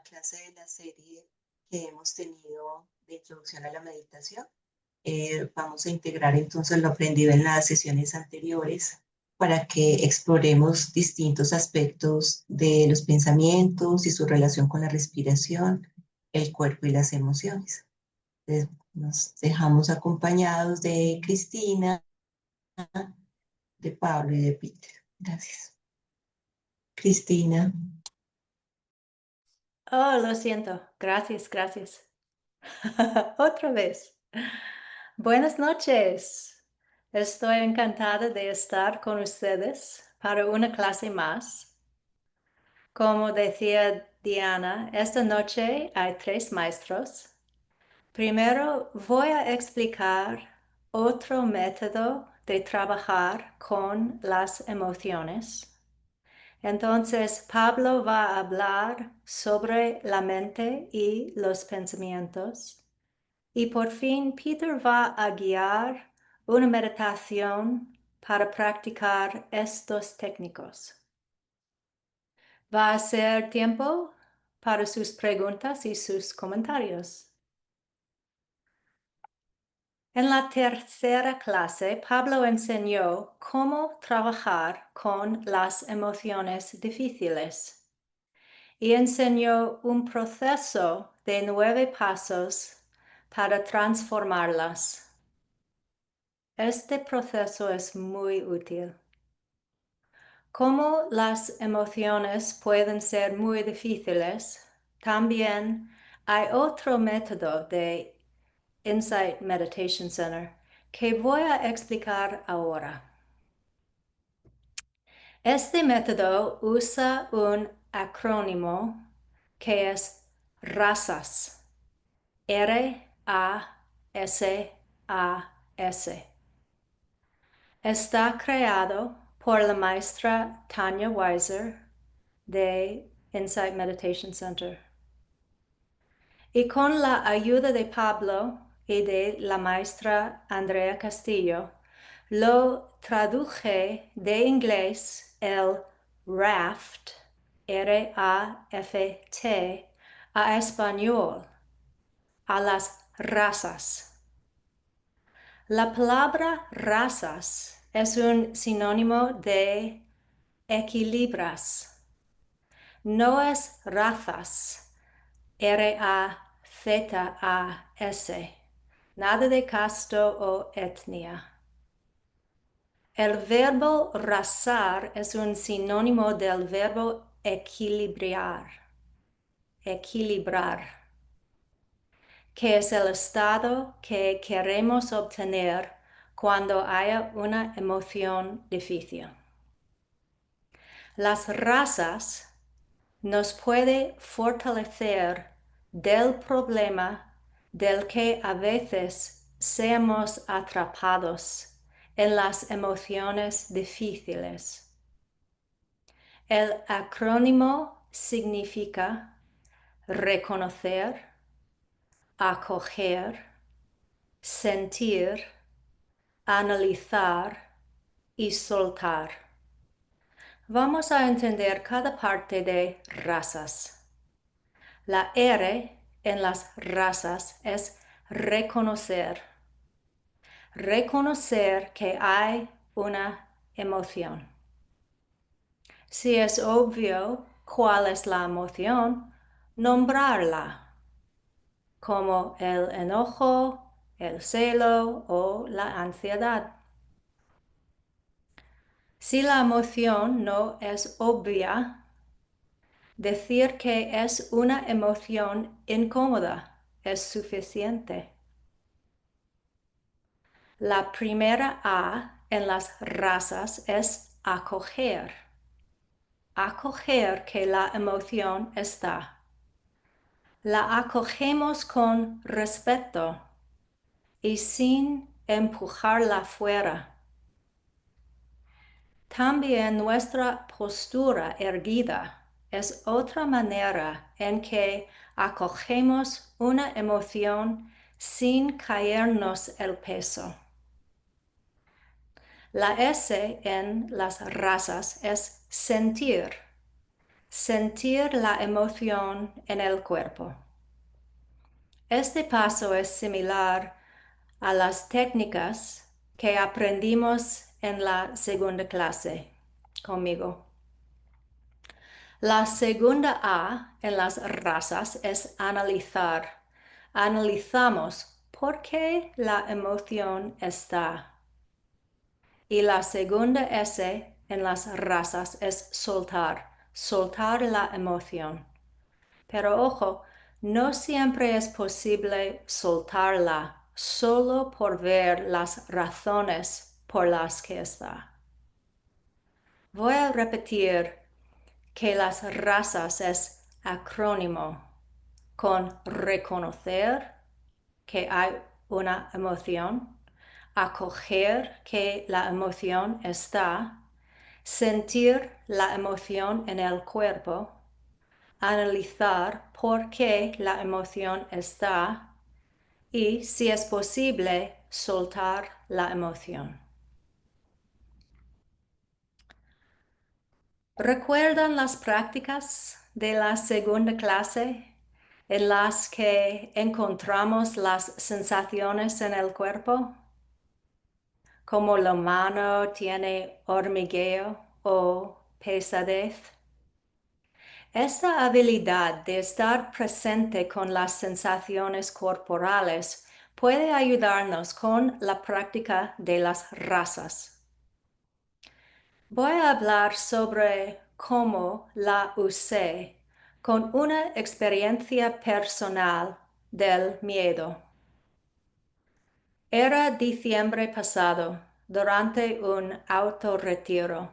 clase de la serie que hemos tenido de introducción a la meditación. Vamos a integrar entonces lo aprendido en las sesiones anteriores para que exploremos distintos aspectos de los pensamientos y su relación con la respiración, el cuerpo y las emociones. Entonces, nos dejamos acompañados de Cristina, de Pablo y de Peter. Gracias. Cristina. Oh, lo siento. Gracias, gracias. Otra vez. Buenas noches. Estoy encantada de estar con ustedes para una clase más. Como decía Diana, esta noche hay 3 maestros. Primero voy a explicar otro método de trabajar con las emociones. Entonces, Pablo va a hablar sobre la mente y los pensamientos. Y por fin, Peter va a guiar una meditación para practicar estos técnicos. Va a ser tiempo para sus preguntas y sus comentarios. En la tercera clase, Pablo enseñó cómo trabajar con las emociones difíciles y enseñó un proceso de 9 pasos para transformarlas. Este proceso es muy útil. Como las emociones pueden ser muy difíciles, también hay otro método de Insight Meditation Center que voy a explicar ahora. Este método usa un acrónimo que es RASAS. R-A-S-A-S. Está creado por la maestra Tanya Weiser de Insight Meditation Center. Y con la ayuda de Pablo y de la maestra Andrea Castillo, lo traduje de inglés el RAFT, R-A-F-T, a español, a las razas. La palabra razas es un sinónimo de equilibras. No es razas, R-A-Z-A-S, nada de casto o etnia. El verbo razar es un sinónimo del verbo equilibrar, que es el estado que queremos obtener cuando haya una emoción difícil. Las razas nos pueden fortalecer del problema del que a veces seamos atrapados en las emociones difíciles. El acrónimo significa reconocer, acoger, sentir, analizar y soltar. Vamos a entender cada parte de razas. La R en las razas es reconocer. Reconocer que hay una emoción. Si es obvio cuál es la emoción, nombrarla, como el enojo, el celo o la ansiedad. Si la emoción no es obvia, decir que es una emoción incómoda es suficiente. La primera A en las razas es acoger. Acoger que la emoción está. La acogemos con respeto y sin empujarla fuera. También nuestra postura erguida es otra manera en que acogemos una emoción sin caernos el peso. La S en las razas es sentir. sentir la emoción en el cuerpo. Este paso es similar a las técnicas que aprendimos en la segunda clase conmigo. La segunda A en las razas es analizar. Analizamos por qué la emoción está. Y la segunda S en las razas es soltar. Soltar la emoción. Pero ojo, no siempre es posible soltarla solo por ver las razones por las que está. Voy a repetir que las razas es acrónimo con reconocer que hay una emoción, acoger que la emoción está, sentir la emoción en el cuerpo, analizar por qué la emoción está y, si es posible, soltar la emoción. ¿Recuerdan las prácticas de la segunda clase en las que encontramos las sensaciones en el cuerpo? Como la mano tiene hormigueo o pesadez. Esta habilidad de estar presente con las sensaciones corporales puede ayudarnos con la práctica de las razas. Voy a hablar sobre cómo la usé con una experiencia personal del miedo. Era diciembre pasado, durante un autorretiro.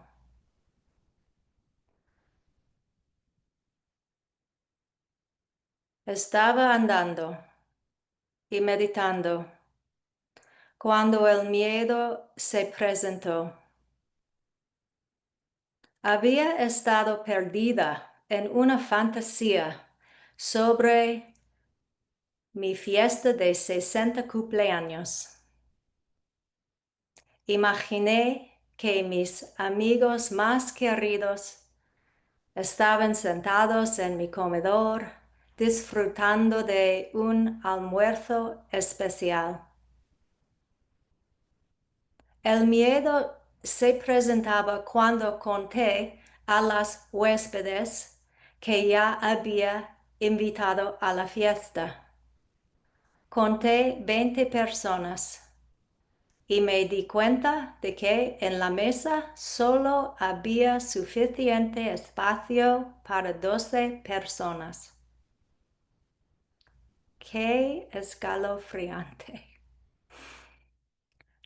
Estaba andando y meditando cuando el miedo se presentó. Había estado perdida en una fantasía sobre mi fiesta de 60 cumpleaños. Imaginé que mis amigos más queridos estaban sentados en mi comedor disfrutando de un almuerzo especial. El miedo se presentaba cuando conté a las huéspedes que ya había invitado a la fiesta. Conté 20 personas y me di cuenta de que en la mesa solo había suficiente espacio para 12 personas. ¡Qué escalofriante!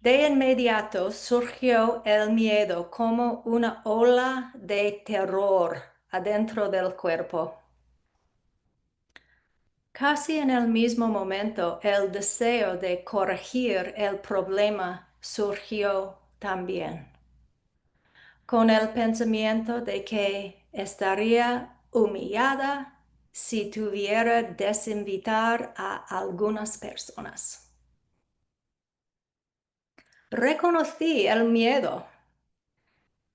De inmediato surgió el miedo como una ola de terror adentro del cuerpo. Casi en el mismo momento, el deseo de corregir el problema surgió también, con el pensamiento de que estaría humillada si tuviera que desinvitar a algunas personas. Reconocí el miedo,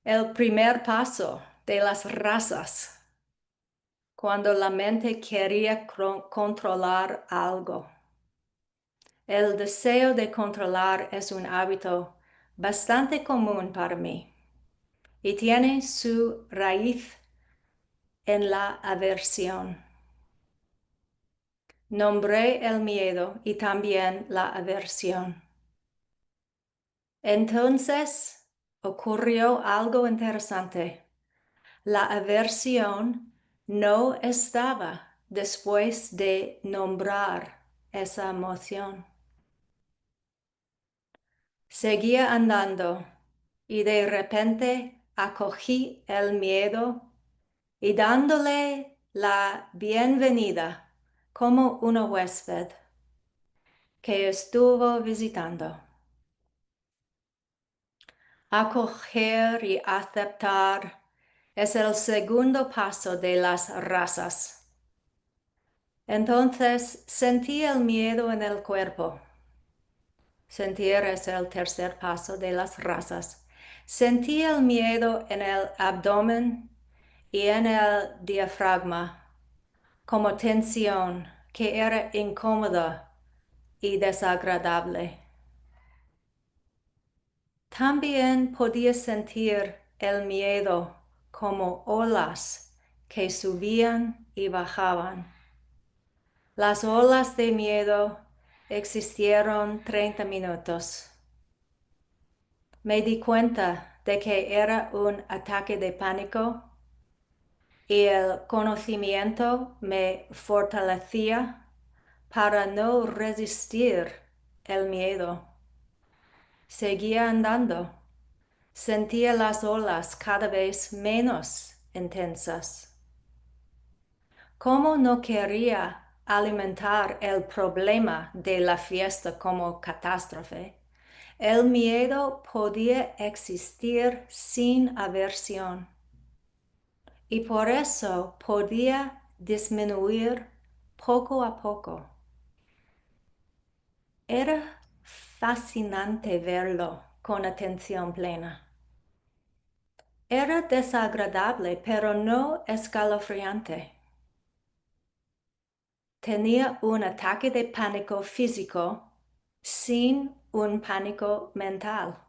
el primer paso de las razas, cuando la mente quería controlar algo. El deseo de controlar es un hábito bastante común para mí y tiene su raíz en la aversión. Nombré el miedo y también la aversión. Entonces ocurrió algo interesante. La aversión no estaba después de nombrar esa emoción. Seguía andando y de repente acogí el miedo y dándole la bienvenida como una huésped que estuvo visitando. Acoger y aceptar es el segundo paso de las razas. Entonces sentí el miedo en el cuerpo. Sentir es el tercer paso de las razas. Sentí el miedo en el abdomen y en el diafragma, como tensión que era incómoda y desagradable. También podía sentir el miedo como olas que subían y bajaban. Las olas de miedo existieron 30 minutos. Me di cuenta de que era un ataque de pánico y el conocimiento me fortalecía para no resistir el miedo. Seguía andando. Sentía las olas cada vez menos intensas. Como no quería alimentar el problema de la fiesta como catástrofe, el miedo podía existir sin aversión y por eso podía disminuir poco a poco. Era fascinante verlo con atención plena. Era desagradable, pero no escalofriante. Tenía un ataque de pánico físico sin un pánico mental.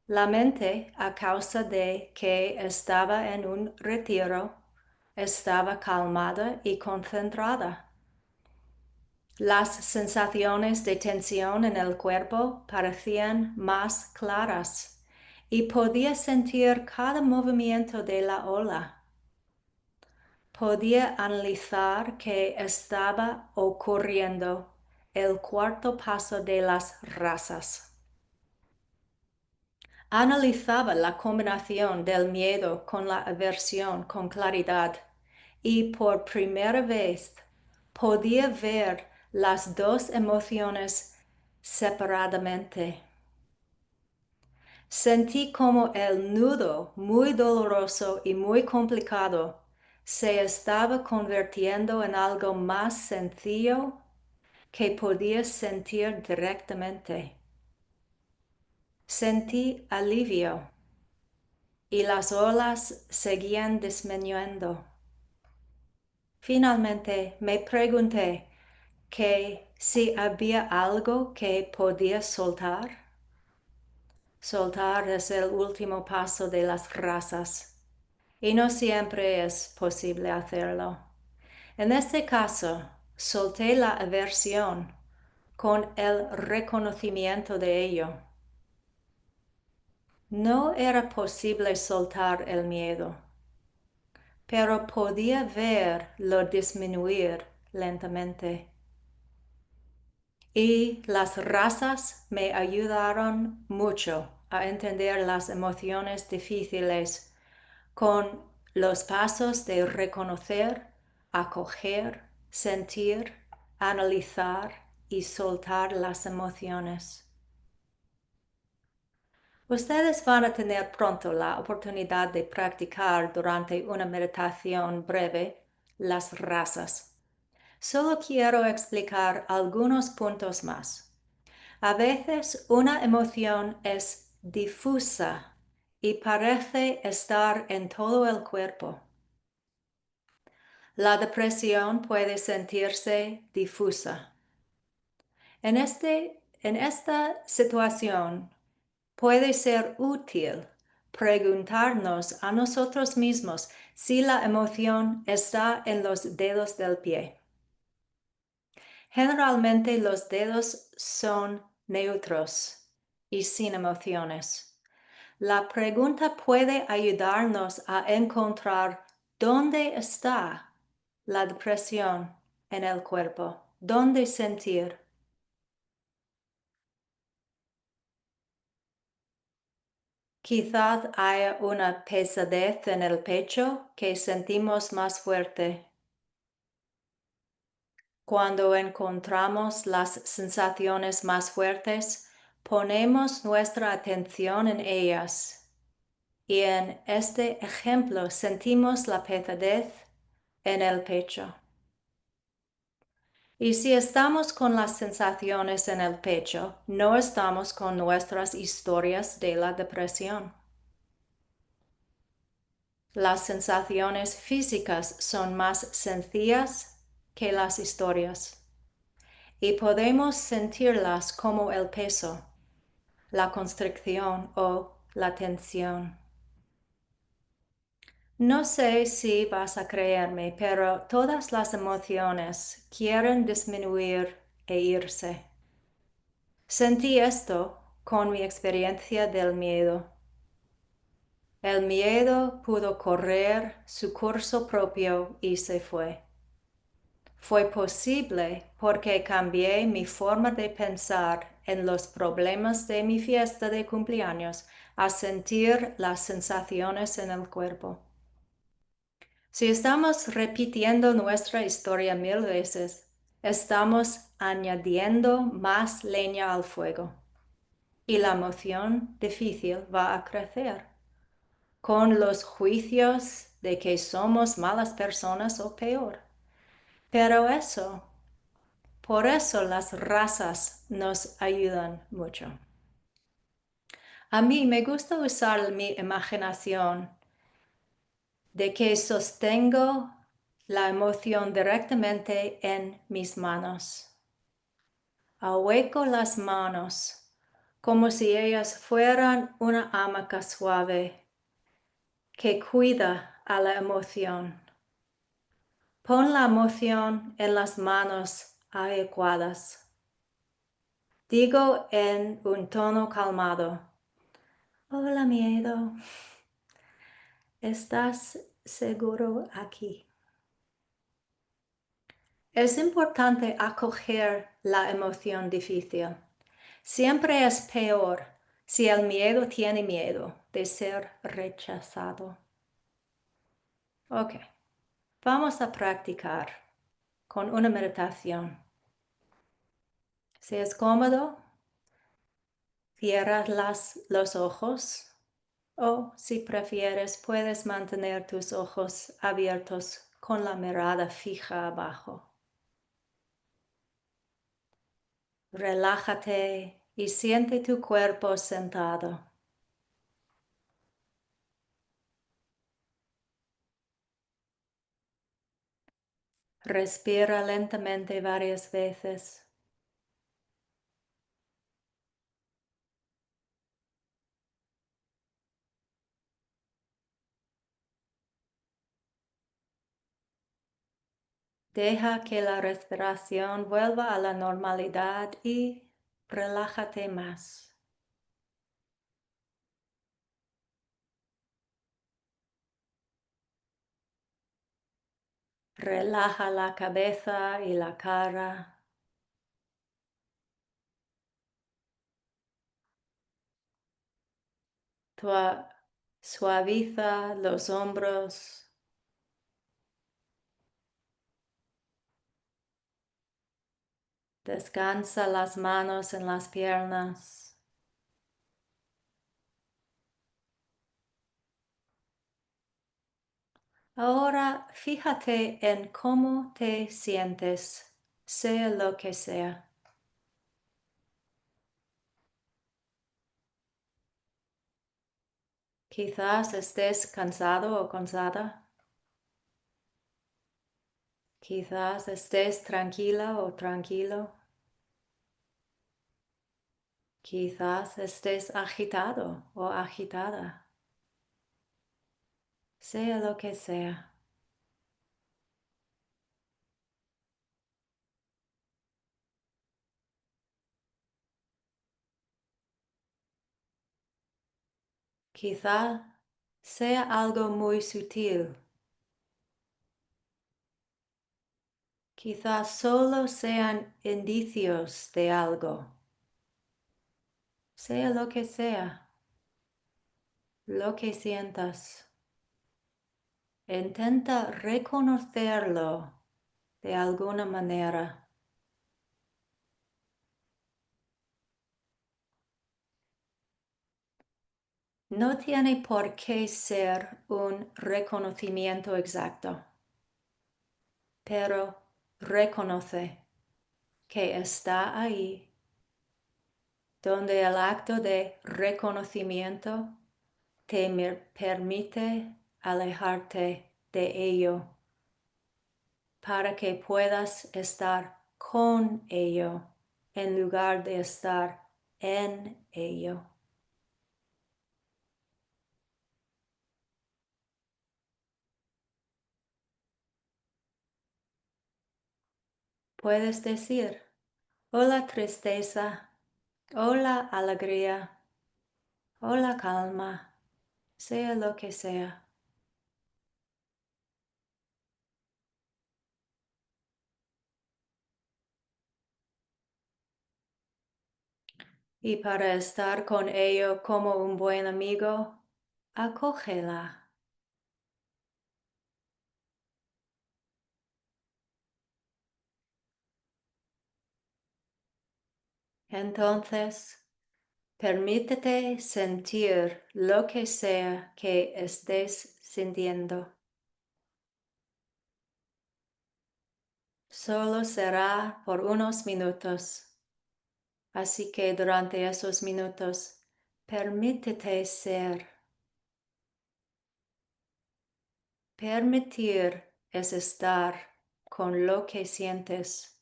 La mente, a causa de que estaba en un retiro, estaba calmada y concentrada. Las sensaciones de tensión en el cuerpo parecían más claras y podía sentir cada movimiento de la ola. Podía analizar qué estaba ocurriendo, el cuarto paso de las razas. Analizaba la combinación del miedo con la aversión con claridad y por primera vez podía ver las dos emociones separadamente. Sentí como el nudo muy doloroso y muy complicado se estaba convirtiendo en algo más sencillo que podía sentir directamente. Sentí alivio y las olas seguían disminuyendo. Finalmente me pregunté que si había algo que podía soltar. Soltar es el último paso de las razas y no siempre es posible hacerlo. En este caso, solté la aversión con el reconocimiento de ello. No era posible soltar el miedo, pero podía verlo disminuir lentamente. Y las razas me ayudaron mucho a entender las emociones difíciles con los pasos de reconocer, acoger, sentir, analizar y soltar las emociones. Ustedes van a tener pronto la oportunidad de practicar durante una meditación breve las razas. Solo quiero explicar algunos puntos más. A veces una emoción es difusa y parece estar en todo el cuerpo. La depresión puede sentirse difusa. En esta situación puede ser útil preguntarnos a nosotros mismos si la emoción está en los dedos del pie. Generalmente los dedos son neutros y sin emociones. La pregunta puede ayudarnos a encontrar dónde está la depresión en el cuerpo, dónde sentir. Quizás haya una pesadez en el pecho que sentimos más fuerte. Cuando encontramos las sensaciones más fuertes, ponemos nuestra atención en ellas. Y en este ejemplo sentimos la pesadez en el pecho. Y si estamos con las sensaciones en el pecho, no estamos con nuestras historias de la depresión. Las sensaciones físicas son más sencillas que las historias y podemos sentirlas como el peso, la constricción o la tensión. No sé si vas a creerme, pero todas las emociones quieren disminuir e irse. Sentí esto con mi experiencia del miedo. El miedo pudo correr su curso propio y se fue. Fue posible porque cambié mi forma de pensar en los problemas de mi fiesta de cumpleaños a sentir las sensaciones en el cuerpo. Si estamos repitiendo nuestra historia 1000 veces, estamos añadiendo más leña al fuego y la emoción difícil va a crecer con los juicios de que somos malas personas o peor. Pero por eso las razas nos ayudan mucho. A mí me gusta usar mi imaginación de que sostengo la emoción directamente en mis manos. Ahueco las manos como si ellas fueran una hamaca suave que cuida a la emoción. Pon la emoción en las manos adecuadas. Digo en un tono calmado: hola miedo, ¿estás seguro aquí? Es importante acoger la emoción difícil. Siempre es peor si el miedo tiene miedo de ser rechazado. Ok, vamos a practicar con una meditación. Si es cómodo, cierra los ojos o si prefieres puedes mantener tus ojos abiertos con la mirada fija abajo. Relájate y siente tu cuerpo sentado. Respira lentamente varias veces. Deja que la respiración vuelva a la normalidad y relájate más. Relaja la cabeza y la cara. Suaviza los hombros. Descansa las manos en las piernas. Ahora fíjate en cómo te sientes, sea lo que sea. Quizás estés cansado o cansada. Quizás estés tranquila o tranquilo. Quizás estés agitado o agitada. Sea lo que sea. Quizá sea algo muy sutil. Quizás solo sean indicios de algo. Sea lo que sea, lo que sientas. Intenta reconocerlo de alguna manera. No tiene por qué ser un reconocimiento exacto, pero reconoce que está ahí, donde el acto de reconocimiento te permite alejarte de ello para que puedas estar con ello en lugar de estar en ello. Puedes decir, hola tristeza, hola alegría, hola calma, sea lo que sea. Y para estar con ello como un buen amigo, acógela. Entonces, permítete sentir lo que sea que estés sintiendo. Solo será por unos minutos, así que durante esos minutos, permítete ser. Permitir es estar con lo que sientes.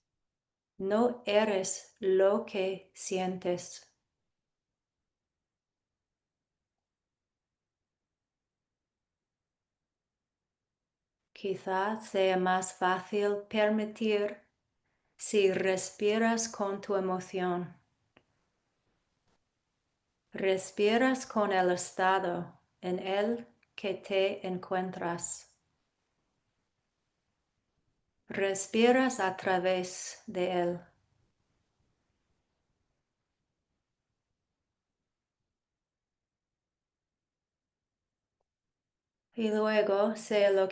No eres lo que sientes. Quizás sea más fácil permitir si respiras con tu emoción. Respiras con el estado en el que te encuentras. Respiras a través de él. Y luego, sea lo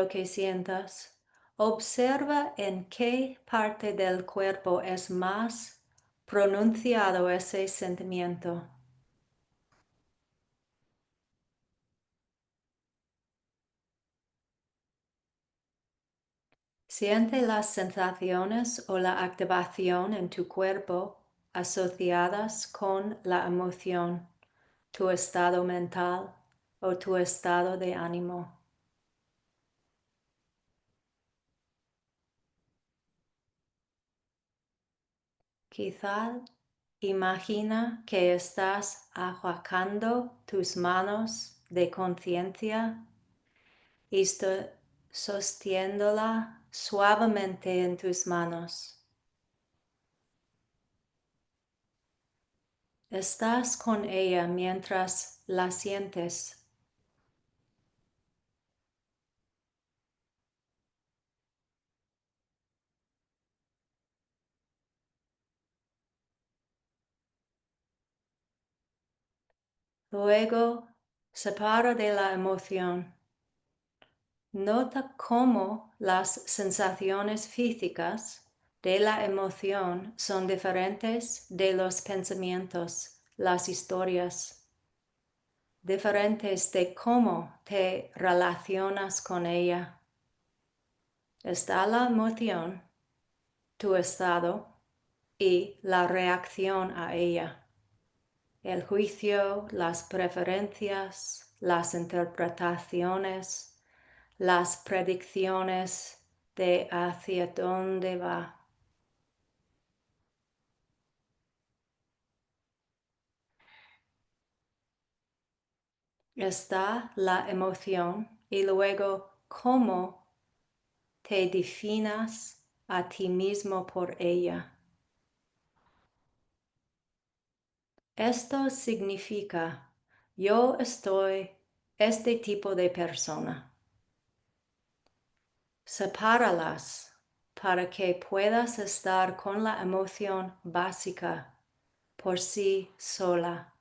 que sientas, observa en qué parte del cuerpo es más pronunciado ese sentimiento. Siente las sensaciones o la activación en tu cuerpo asociadas con la emoción, tu estado mental o tu estado de ánimo. Quizá imagina que estás ahuecando tus manos de conciencia y sosteniéndola suavemente en tus manos. Estás con ella mientras la sientes. Luego, separa de la emoción. Nota cómo las sensaciones físicas de la emoción son diferentes de los pensamientos, las historias, diferentes de cómo te relacionas con ella. Está la emoción, tu estado y la reacción a ella. El juicio, las preferencias, las interpretaciones, las predicciones de hacia dónde va. Está la emoción y luego cómo te definas a ti mismo por ella. Esto significa yo soy este tipo de persona. Sepáralas para que puedas estar con la emoción básica por sí sola.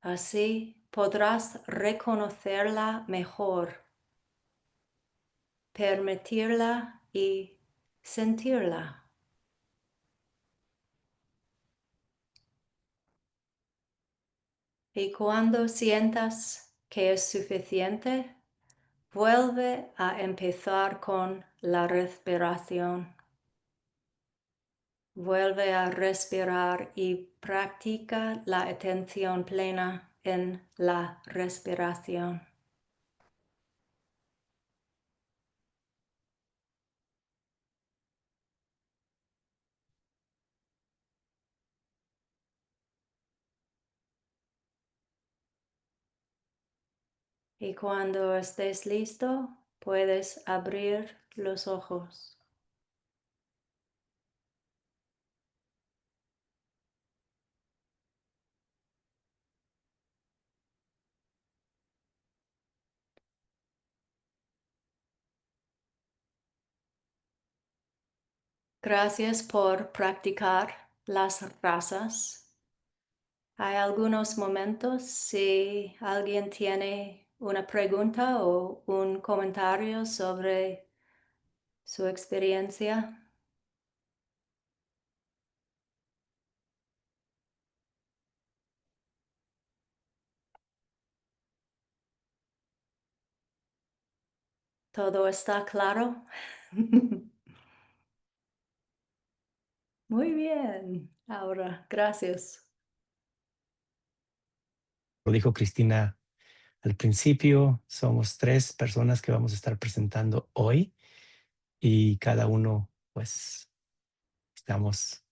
Así podrás reconocerla mejor, permitirla y sentirla. Y cuando sientas que es suficiente, vuelve a empezar con la respiración. Vuelve a respirar y practica la atención plena en la respiración. Y cuando estés listo, puedes abrir los ojos. Gracias por practicar las razas. Hay algunos momentos, si alguien tiene una pregunta o un comentario sobre su experiencia. ¿Todo está claro? Muy bien. Ahora, gracias. Lo dijo Cristina al principio, somos 3 personas que vamos a estar presentando hoy y cada uno, pues, estamos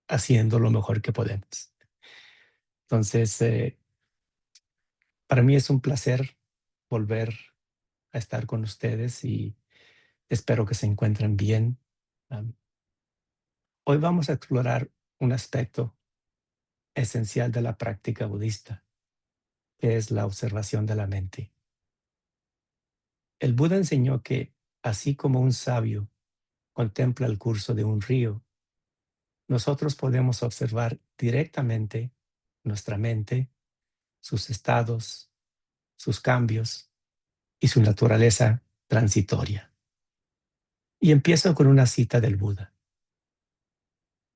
haciendo lo mejor que podemos. Entonces, para mí es un placer volver a estar con ustedes y espero que se encuentren bien. Hoy vamos a explorar un aspecto esencial de la práctica budista, que es la observación de la mente. El Buda enseñó que, así como un sabio contempla el curso de un río, nosotros podemos observar directamente nuestra mente, sus estados, sus cambios y su naturaleza transitoria. Y empiezo con una cita del Buda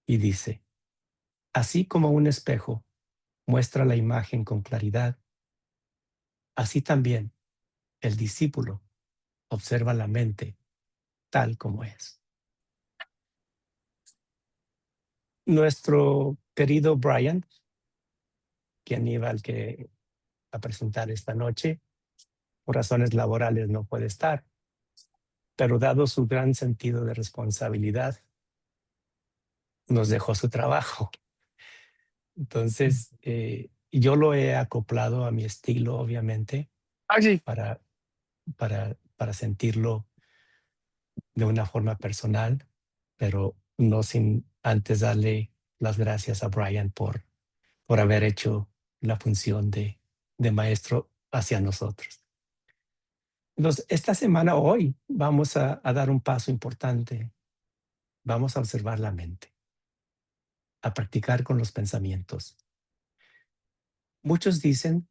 y dice, así como un espejo muestra la imagen con claridad, así también el discípulo observa la mente tal como es. Nuestro querido Brian, quien iba a presentar esta noche, por razones laborales no puede estar, pero dado su gran sentido de responsabilidad, nos dejó su trabajo. Entonces, yo lo he acoplado a mi estilo, obviamente, Sí. para sentirlo de una forma personal, pero no sin antes darle las gracias a Brian por haber hecho la función de maestro hacia nosotros. Entonces, esta semana, hoy, vamos a dar un paso importante. Vamos a observar la mente, a practicar con los pensamientos. Muchos dicen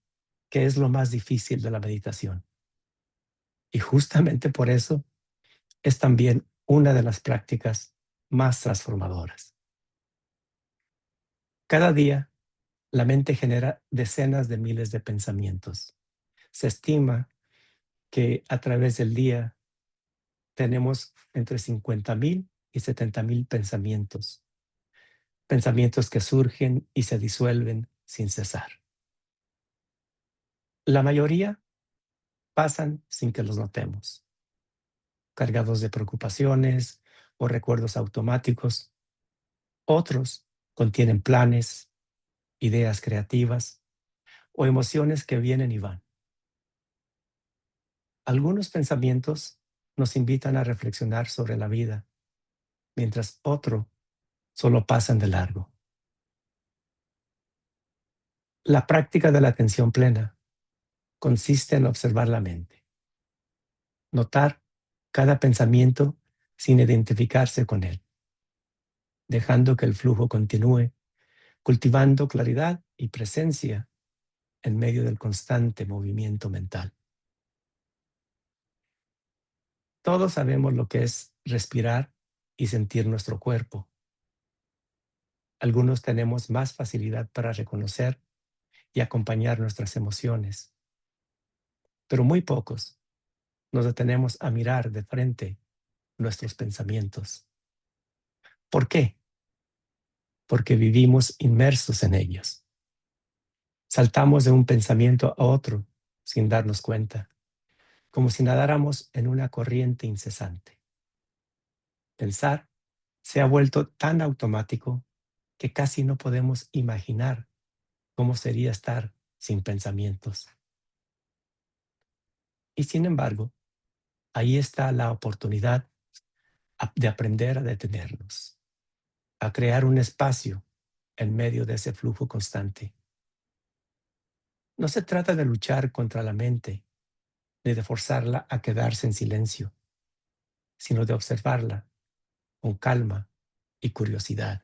que es lo más difícil de la meditación. Y justamente por eso es también una de las prácticas más transformadoras. Cada día, la mente genera decenas de miles de pensamientos. Se estima que a través del día tenemos entre 50,000 y 70,000 pensamientos. Pensamientos que surgen y se disuelven sin cesar. La mayoría pasan sin que los notemos, cargados de preocupaciones o recuerdos automáticos. Otros contienen planes, ideas creativas o emociones que vienen y van. Algunos pensamientos nos invitan a reflexionar sobre la vida, mientras otros solo pasan de largo. La práctica de la atención plena consiste en observar la mente, notar cada pensamiento sin identificarse con él, dejando que el flujo continúe, cultivando claridad y presencia en medio del constante movimiento mental. Todos sabemos lo que es respirar y sentir nuestro cuerpo. Algunos tenemos más facilidad para reconocer y acompañar nuestras emociones, pero muy pocos nos detenemos a mirar de frente nuestros pensamientos. ¿Por qué? Porque vivimos inmersos en ellos. Saltamos de un pensamiento a otro sin darnos cuenta, como si nadáramos en una corriente incesante. Pensar se ha vuelto tan automático que casi no podemos imaginar cómo sería estar sin pensamientos. Y sin embargo, ahí está la oportunidad de aprender a detenernos, a crear un espacio en medio de ese flujo constante. No se trata de luchar contra la mente ni de forzarla a quedarse en silencio, sino de observarla con calma y curiosidad.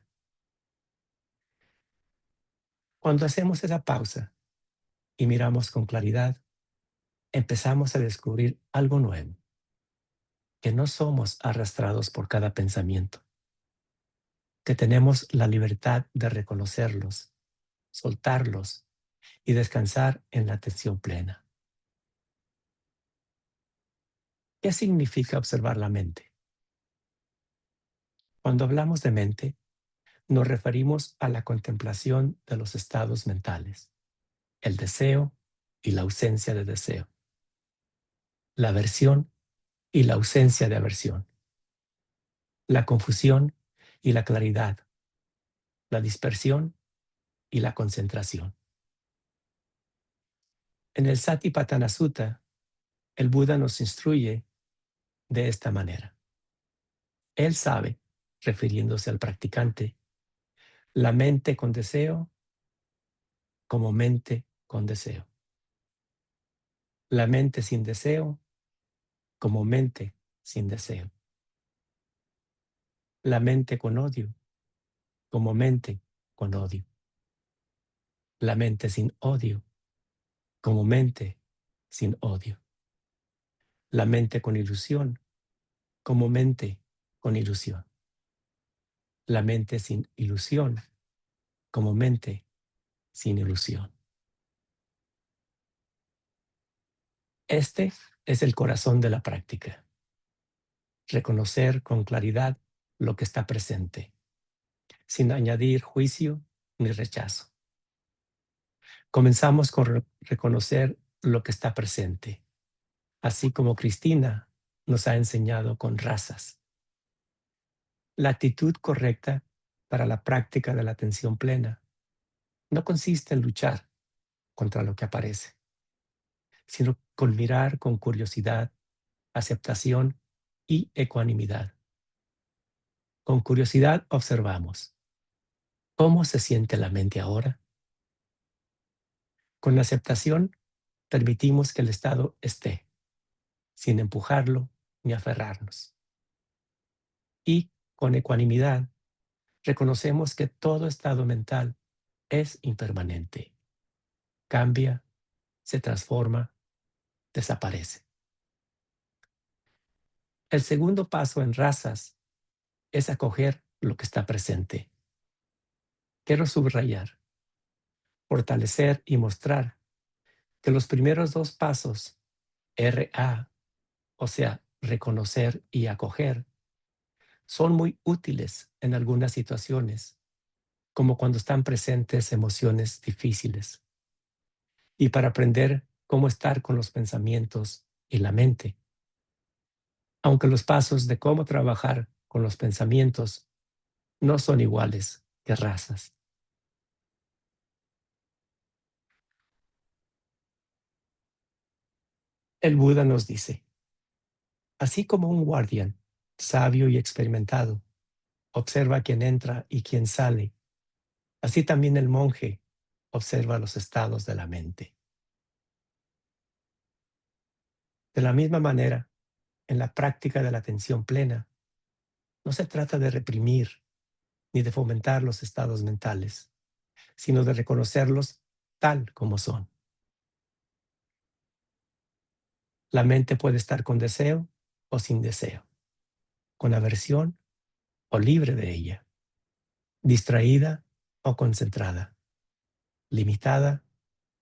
Cuando hacemos esa pausa y miramos con claridad, empezamos a descubrir algo nuevo, que no somos arrastrados por cada pensamiento, que tenemos la libertad de reconocerlos, soltarlos y descansar en la atención plena. ¿Qué significa observar la mente? Cuando hablamos de mente, nos referimos a la contemplación de los estados mentales, el deseo y la ausencia de deseo, la aversión y la ausencia de aversión, la confusión y la claridad, la dispersión y la concentración. En el Satipatthana Sutta, el Buda nos instruye de esta manera. Él sabe, refiriéndose al practicante, la mente con deseo como mente con deseo. La mente sin deseo como mente sin deseo. La mente con odio como mente con odio. La mente sin odio como mente sin odio. La mente con ilusión como mente con ilusión. La mente sin ilusión como mente sin ilusión. Este es el corazón de la práctica. Reconocer con claridad lo que está presente, sin añadir juicio ni rechazo. Comenzamos con reconocer lo que está presente, así como Cristina nos ha enseñado con razas. La actitud correcta para la práctica de la atención plena no consiste en luchar contra lo que aparece, sino con mirar con curiosidad, aceptación y ecuanimidad. Con curiosidad observamos cómo se siente la mente ahora. Con aceptación permitimos que el estado esté, sin empujarlo ni aferrarnos. Y con ecuanimidad reconocemos que todo estado mental es impermanente. Cambia, se transforma, desaparece. El segundo paso en razas es acoger lo que está presente. Quiero subrayar, fortalecer y mostrar que los primeros dos pasos, RA, o sea, reconocer y acoger, son muy útiles en algunas situaciones, como cuando están presentes emociones difíciles, y para aprender cómo estar con los pensamientos y la mente. Aunque los pasos de cómo trabajar con los pensamientos no son iguales que razas. El Buda nos dice, así como un guardián, sabio y experimentado, observa quién entra y quién sale, así también el monje observa los estados de la mente. De la misma manera, en la práctica de la atención plena, no se trata de reprimir ni de fomentar los estados mentales, sino de reconocerlos tal como son. La mente puede estar con deseo o sin deseo, con aversión o libre de ella, distraída o concentrada, limitada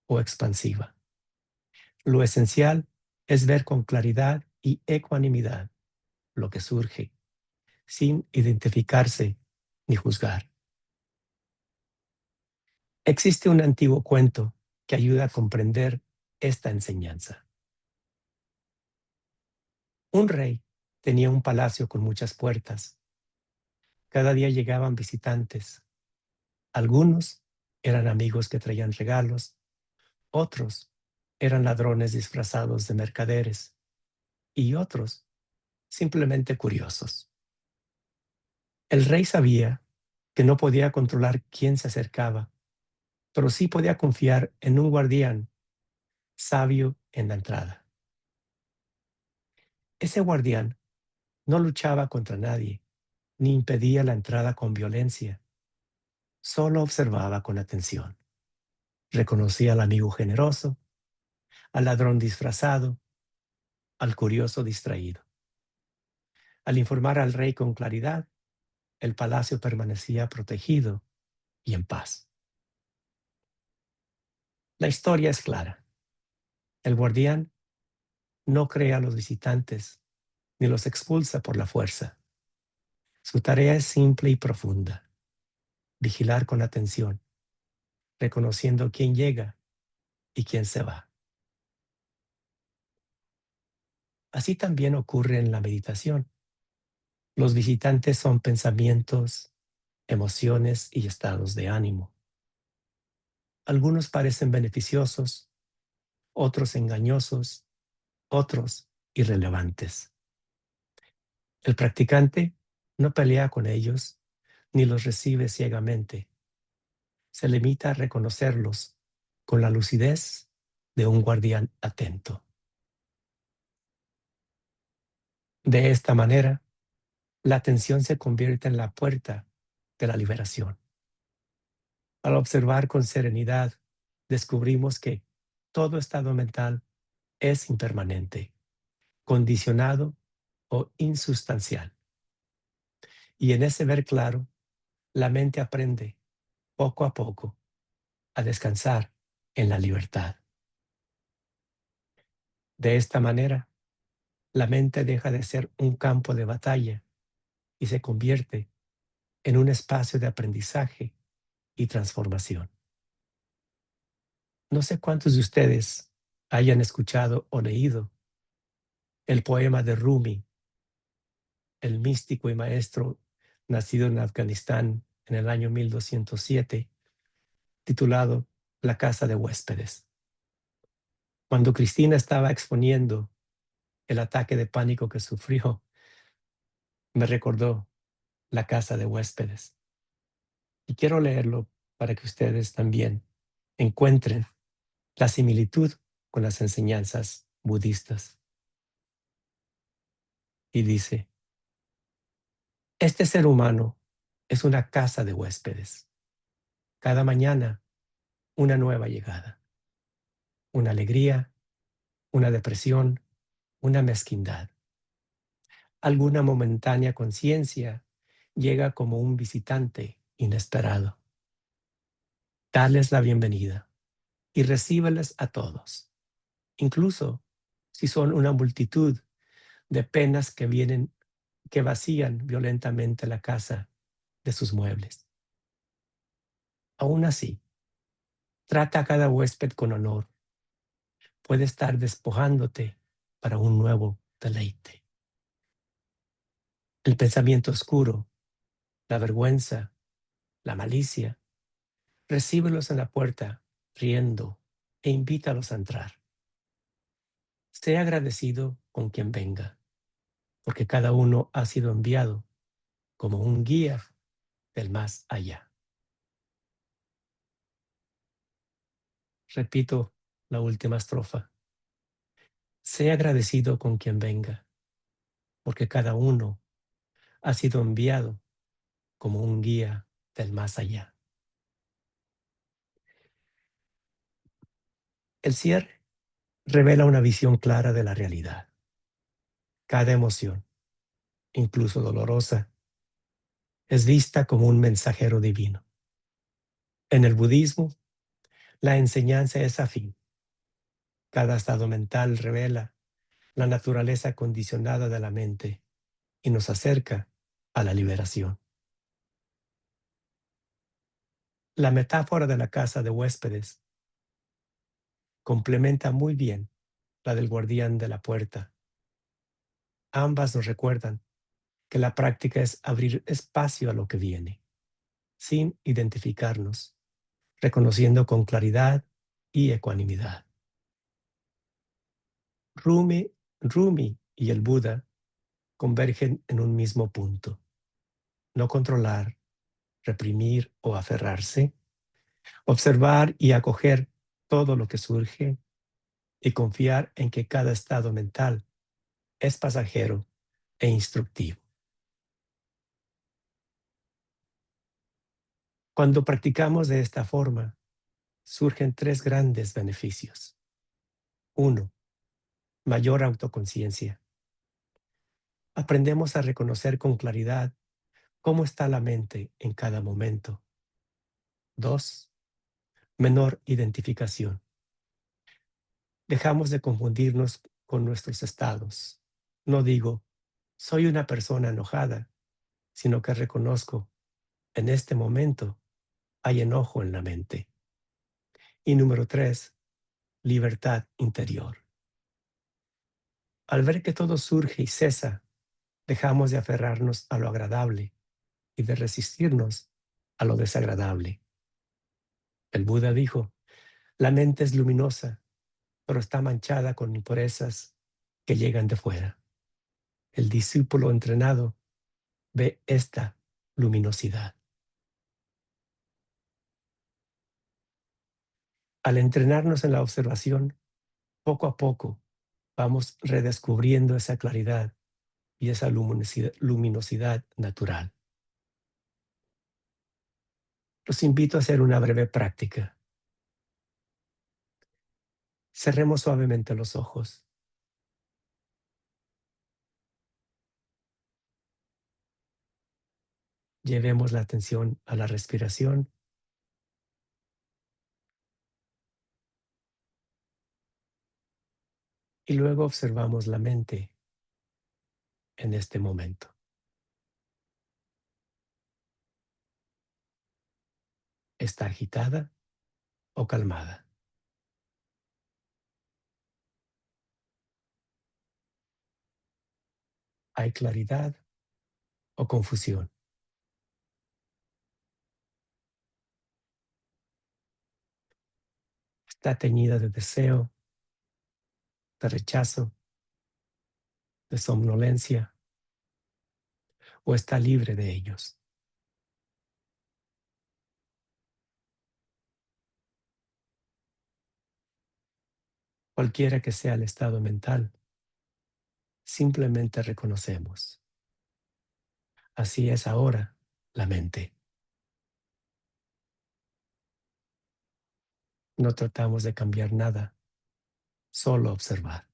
o expansiva. Lo esencial es ver con claridad y ecuanimidad lo que surge, sin identificarse ni juzgar. Existe un antiguo cuento que ayuda a comprender esta enseñanza. Un rey tenía un palacio con muchas puertas. Cada día llegaban visitantes. Algunos eran amigos que traían regalos, otros eran ladrones disfrazados de mercaderes y otros simplemente curiosos. El rey sabía que no podía controlar quién se acercaba, pero sí podía confiar en un guardián sabio en la entrada. Ese guardián no luchaba contra nadie, ni impedía la entrada con violencia. Solo observaba con atención. Reconocía al amigo generoso, al ladrón disfrazado, al curioso distraído. Al informar al rey con claridad, el palacio permanecía protegido y en paz. La historia es clara. El guardián no crea a los visitantes ni los expulsa por la fuerza. Su tarea es simple y profunda: vigilar con atención, reconociendo quién llega y quién se va. Así también ocurre en la meditación. Los visitantes son pensamientos, emociones y estados de ánimo. Algunos parecen beneficiosos, otros engañosos, otros irrelevantes. El practicante no pelea con ellos ni los recibe ciegamente. Se limita a reconocerlos con la lucidez de un guardián atento. De esta manera, la atención se convierte en la puerta de la liberación. Al observar con serenidad, descubrimos que todo estado mental es impermanente, condicionado o insustancial. Y en ese ver claro, la mente aprende poco a poco a descansar en la libertad. De esta manera, la mente deja de ser un campo de batalla y se convierte en un espacio de aprendizaje y transformación. No sé cuántos de ustedes hayan escuchado o leído el poema de Rumi, el místico y maestro nacido en Afganistán en el año 1207, titulado La casa de huéspedes. Cuando Cristina estaba exponiendo el ataque de pánico que sufrió, me recordó La casa de huéspedes. Y quiero leerlo para que ustedes también encuentren la similitud con las enseñanzas budistas. Y dice: este ser humano es una casa de huéspedes. Cada mañana, una nueva llegada. Una alegría, una depresión, una mezquindad. Alguna momentánea conciencia llega como un visitante inesperado. Darles la bienvenida y recíbeles a todos, incluso si son una multitud de penas que vacían violentamente la casa de sus muebles. Aún así, trata a cada huésped con honor. Puede estar despojándote para un nuevo deleite. El pensamiento oscuro, la vergüenza, la malicia, recíbelos en la puerta riendo e invítalos a entrar. Sé agradecido con quien venga, porque cada uno ha sido enviado como un guía del más allá. Repito la última estrofa. Sé agradecido con quien venga, porque cada uno ha sido enviado como un guía del más allá. El cierre revela una visión clara de la realidad. Cada emoción, incluso dolorosa, es vista como un mensajero divino. En el budismo, la enseñanza es afín. Cada estado mental revela la naturaleza condicionada de la mente y nos acerca a la liberación. La metáfora de la casa de huéspedes complementa muy bien la del guardián de la puerta. Ambas nos recuerdan que la práctica es abrir espacio a lo que viene, sin identificarnos, reconociendo con claridad y ecuanimidad. Rumi y el Buda convergen en un mismo punto: no controlar, reprimir o aferrarse, observar y acoger todo lo que surge y confiar en que cada estado mental es pasajero e instructivo. Cuando practicamos de esta forma, surgen tres grandes beneficios. 1. Mayor autoconciencia. Aprendemos a reconocer con claridad cómo está la mente en cada momento. 2. Menor identificación. Dejamos de confundirnos con nuestros estados. No digo, soy una persona enojada, sino que reconozco, en este momento hay enojo en la mente. Y número 3, libertad interior. Al ver que todo surge y cesa, dejamos de aferrarnos a lo agradable y de resistirnos a lo desagradable. El Buda dijo, la mente es luminosa, pero está manchada con impurezas que llegan de fuera. El discípulo entrenado ve esta luminosidad. Al entrenarnos en la observación, poco a poco vamos redescubriendo esa claridad y esa luminosidad natural. Los invito a hacer una breve práctica. Cerremos suavemente los ojos. Llevemos la atención a la respiración y luego observamos la mente en este momento. ¿Está agitada o calmada? ¿Hay claridad o confusión? ¿Está teñida de deseo, de rechazo, de somnolencia o está libre de ellos? Cualquiera que sea el estado mental, simplemente reconocemos. Así es ahora la mente. No tratamos de cambiar nada, solo observar.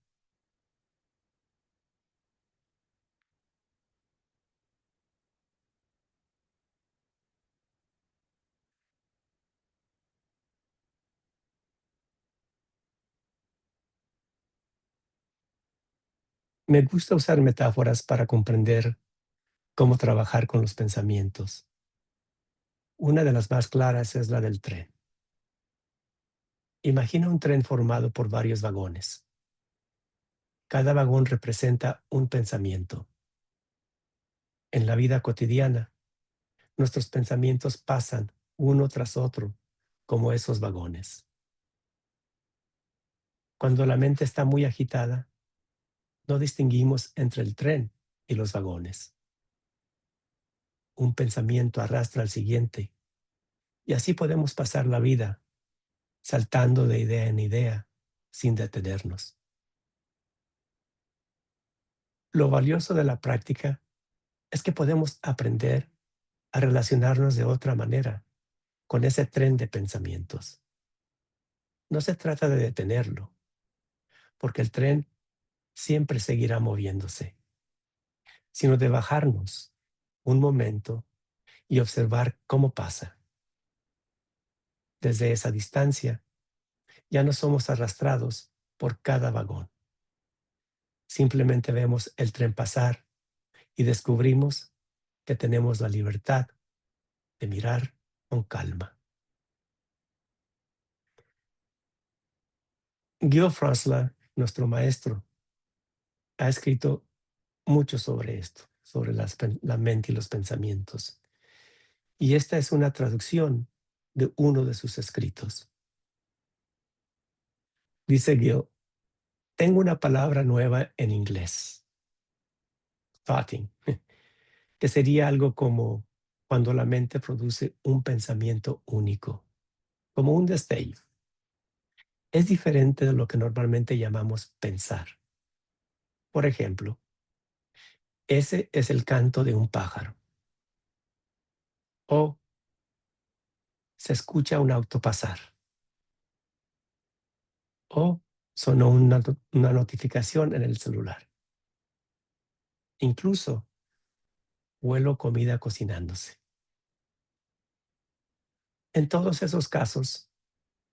Me gusta usar metáforas para comprender cómo trabajar con los pensamientos. Una de las más claras es la del tren. Imagina un tren formado por varios vagones. Cada vagón representa un pensamiento. En la vida cotidiana, nuestros pensamientos pasan uno tras otro, como esos vagones. Cuando la mente está muy agitada, no distinguimos entre el tren y los vagones. Un pensamiento arrastra al siguiente, y así podemos pasar la vida, saltando de idea en idea, sin detenernos. Lo valioso de la práctica es que podemos aprender a relacionarnos de otra manera con ese tren de pensamientos. No se trata de detenerlo, porque el tren siempre seguirá moviéndose, sino de bajarnos un momento y observar cómo pasa. Desde esa distancia, ya no somos arrastrados por cada vagón. Simplemente vemos el tren pasar y descubrimos que tenemos la libertad de mirar con calma. Guido Fransla, nuestro maestro, ha escrito mucho sobre esto, sobre la mente y los pensamientos. Y esta es una traducción de uno de sus escritos. Dice Gil, tengo una palabra nueva en inglés, thoughting, que sería algo como cuando la mente produce un pensamiento único, como un destello. Es diferente de lo que normalmente llamamos pensar. Por ejemplo, ese es el canto de un pájaro. O se escucha un auto pasar. O sonó una notificación en el celular. Incluso huelo comida cocinándose. En todos esos casos,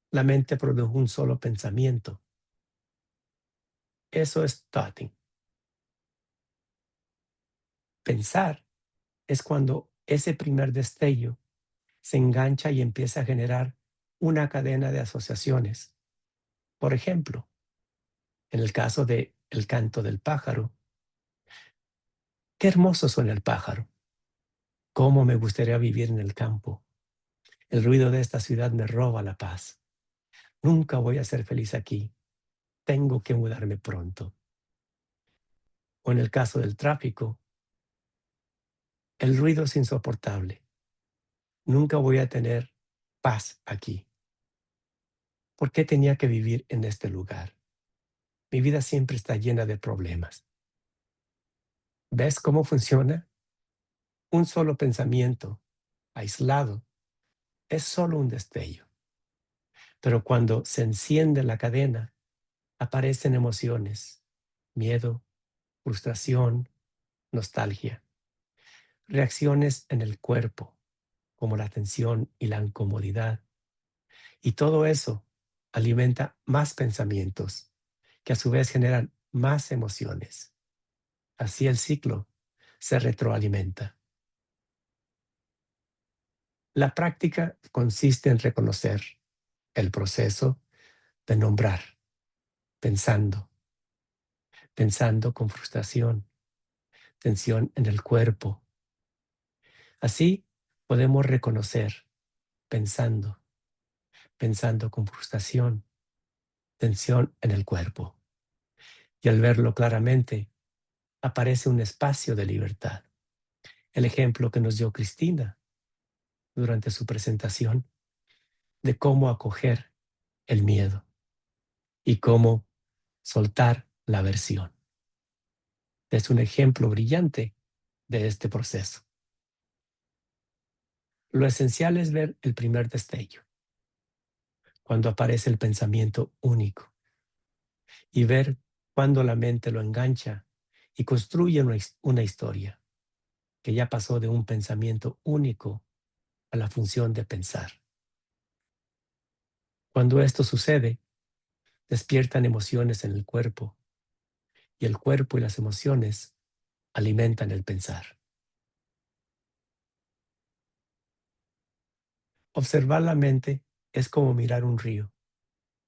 la mente produjo un solo pensamiento. Eso es thoughting. Pensar es cuando ese primer destello se engancha y empieza a generar una cadena de asociaciones. Por ejemplo, en el caso de el canto del pájaro, qué hermoso suena el pájaro. Cómo me gustaría vivir en el campo. El ruido de esta ciudad me roba la paz. Nunca voy a ser feliz aquí. Tengo que mudarme pronto. O en el caso del tráfico, el ruido es insoportable. Nunca voy a tener paz aquí. ¿Por qué tenía que vivir en este lugar? Mi vida siempre está llena de problemas. ¿Ves cómo funciona? Un solo pensamiento, aislado, es solo un destello. Pero cuando se enciende la cadena, aparecen emociones, miedo, frustración, nostalgia, reacciones en el cuerpo, como la tensión y la incomodidad. Y todo eso alimenta más pensamientos, que a su vez generan más emociones. Así el ciclo se retroalimenta. La práctica consiste en reconocer el proceso de nombrar, pensando, pensando con frustración, tensión en el cuerpo. Así podemos reconocer, pensando, pensando con frustración, tensión en el cuerpo. Y al verlo claramente, aparece un espacio de libertad. El ejemplo que nos dio Cristina durante su presentación de cómo acoger el miedo y cómo soltar la aversión. Es un ejemplo brillante de este proceso. Lo esencial es ver el primer destello, cuando aparece el pensamiento único, y ver cuando la mente lo engancha y construye una historia que ya pasó de un pensamiento único a la función de pensar. Cuando esto sucede, despiertan emociones en el cuerpo y el cuerpo y las emociones alimentan el pensar. Observar la mente es como mirar un río,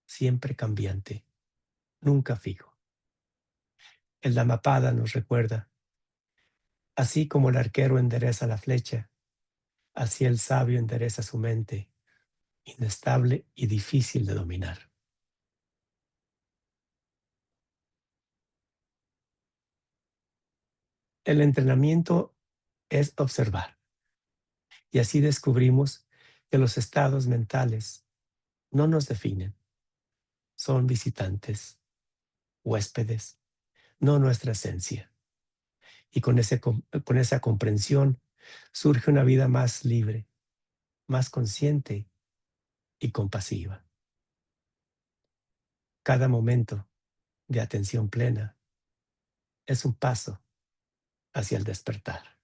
siempre cambiante, nunca fijo. El Dhammapada nos recuerda, así como el arquero endereza la flecha, así el sabio endereza su mente, inestable y difícil de dominar. El entrenamiento es observar, y así descubrimos que los estados mentales no nos definen, son visitantes, huéspedes, no nuestra esencia. Y con esa comprensión surge una vida más libre, más consciente y compasiva. Cada momento de atención plena es un paso hacia el despertar.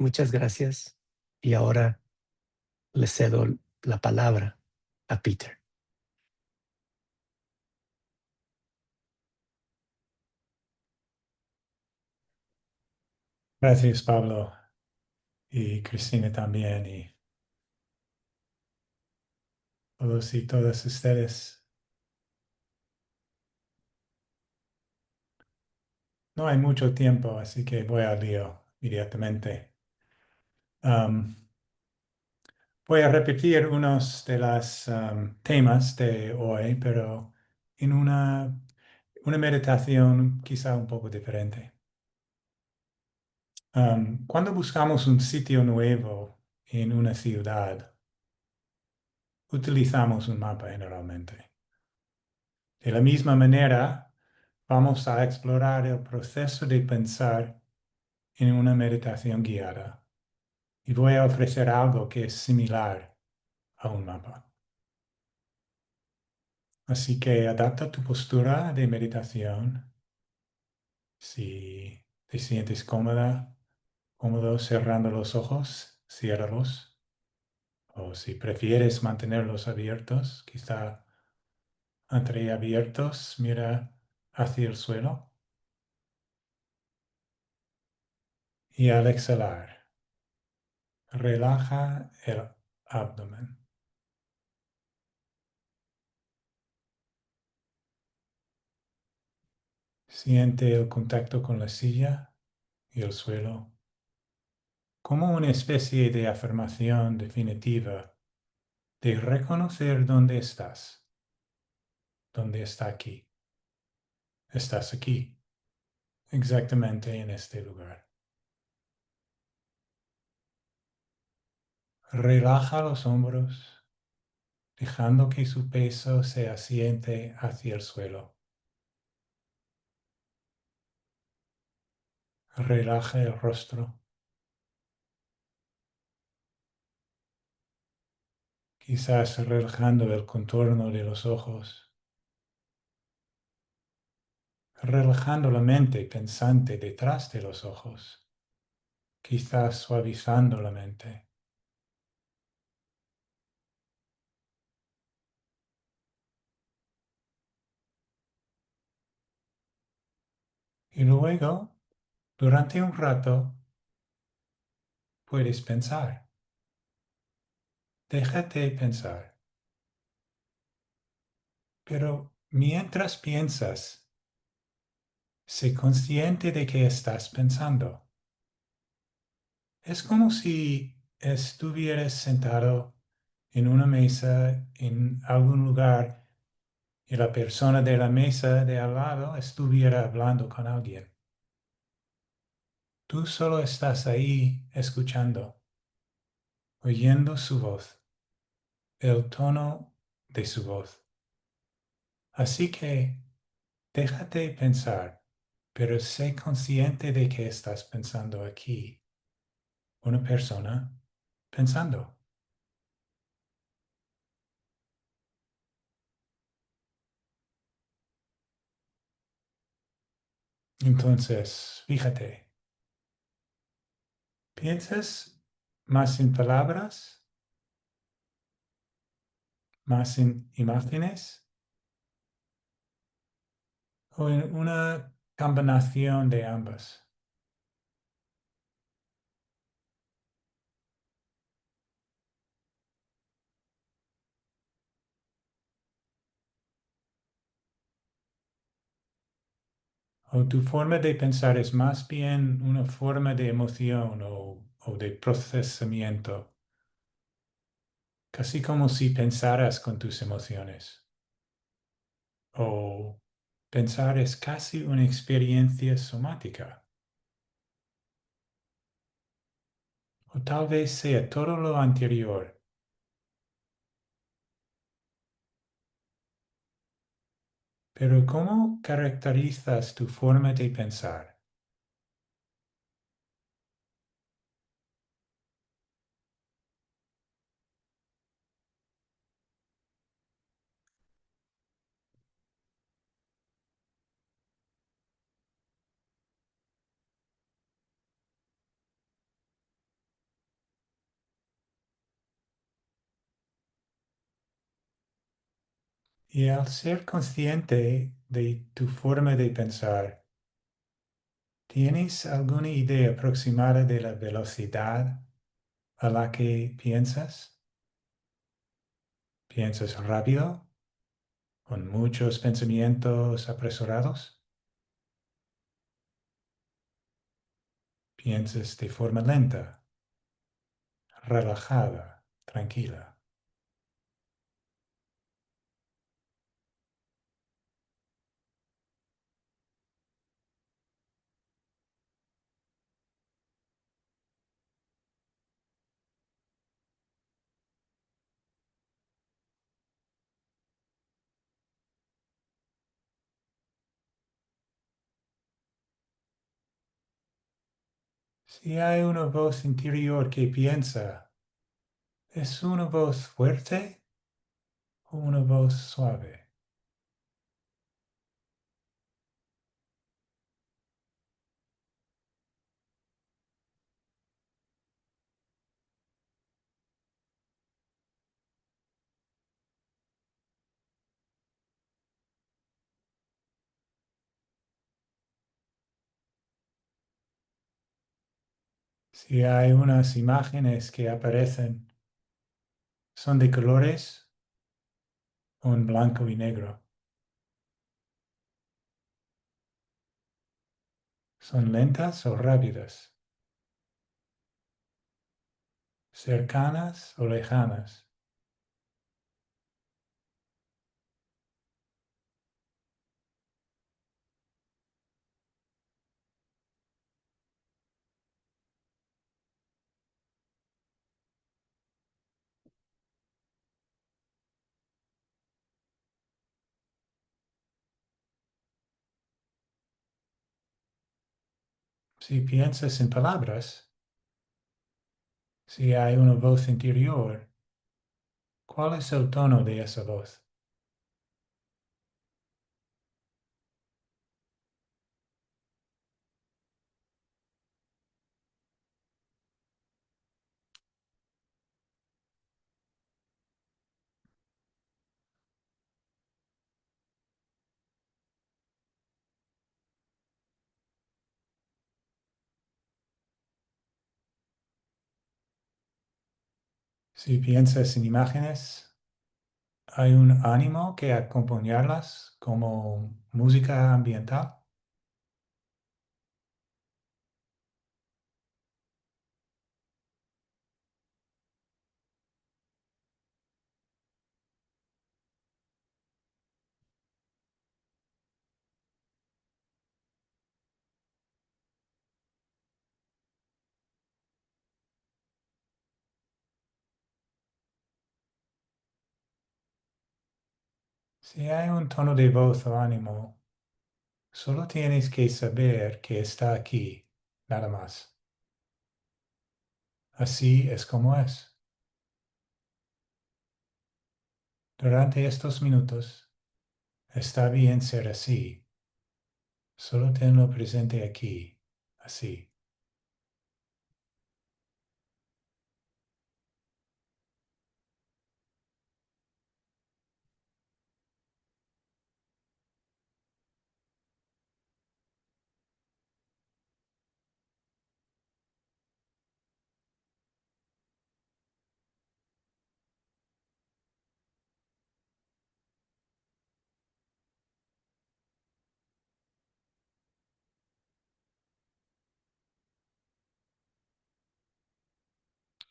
Muchas gracias y ahora le cedo la palabra a Peter. Gracias, Pablo, y Cristina también. Y todos y todas ustedes. No hay mucho tiempo, así que voy al lío inmediatamente. Voy a repetir unos de los temas de hoy, pero en una meditación quizá un poco diferente. Cuando buscamos un sitio nuevo en una ciudad, utilizamos un mapa generalmente. De la misma manera, vamos a explorar el proceso de pensar en una meditación guiada. Y voy a ofrecer algo que es similar a un mapa. Así que adapta tu postura de meditación. Si te sientes cómodo cerrando los ojos, ciérralos. O si prefieres mantenerlos abiertos, quizá entreabiertos, mira hacia el suelo. Y al exhalar, relaja el abdomen. Siente el contacto con la silla y el suelo como una especie de afirmación definitiva de reconocer dónde estás, dónde está aquí. Estás aquí, exactamente en este lugar. Relaja los hombros, dejando que su peso se asiente hacia el suelo. Relaja el rostro. Quizás relajando el contorno de los ojos, relajando la mente pensante detrás de los ojos, quizás suavizando la mente. Y luego, durante un rato, puedes pensar. Déjate pensar. Pero mientras piensas, sé consciente de que estás pensando. Es como si estuvieras sentado en una mesa en algún lugar y la persona de la mesa de al lado estuviera hablando con alguien. Tú solo estás ahí escuchando, oyendo su voz, el tono de su voz. Así que déjate pensar, pero sé consciente de que estás pensando aquí. Una persona pensando. Entonces, fíjate, ¿piensas más en palabras, más en imágenes o en una combinación de ambas? ¿O tu forma de pensar es más bien una forma de emoción o de procesamiento? Casi como si pensaras con tus emociones. O pensar es casi una experiencia somática. O tal vez sea todo lo anterior. Pero ¿cómo caracterizas tu forma de pensar? Y al ser consciente de tu forma de pensar, ¿tienes alguna idea aproximada de la velocidad a la que piensas? ¿Piensas rápido? ¿Con muchos pensamientos apresurados? ¿Piensas de forma lenta, relajada, tranquila? Si hay una voz interior que piensa, ¿es una voz fuerte o una voz suave? Si hay unas imágenes que aparecen, ¿son de colores o en blanco y negro? ¿Son lentas o rápidas? ¿Cercanas o lejanas? Si piensas en palabras, si hay una voz interior, ¿cuál es el tono de esa voz? Si piensas en imágenes, ¿hay un ánimo que acompañarlas como música ambiental? Si hay un tono de voz o ánimo, solo tienes que saber que está aquí, nada más. Así es como es. Durante estos minutos, está bien ser así. Solo tenlo presente aquí, así.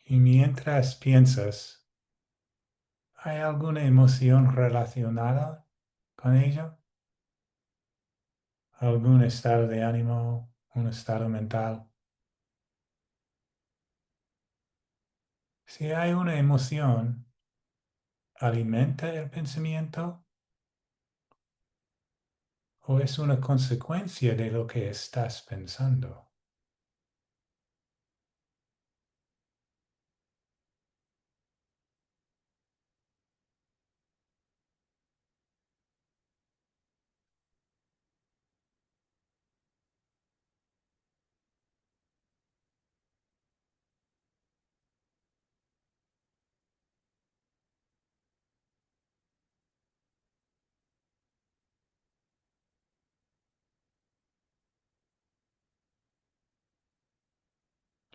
Y mientras piensas, ¿hay alguna emoción relacionada con ello? ¿Algún estado de ánimo, un estado mental? Si hay una emoción, ¿alimenta el pensamiento o es una consecuencia de lo que estás pensando?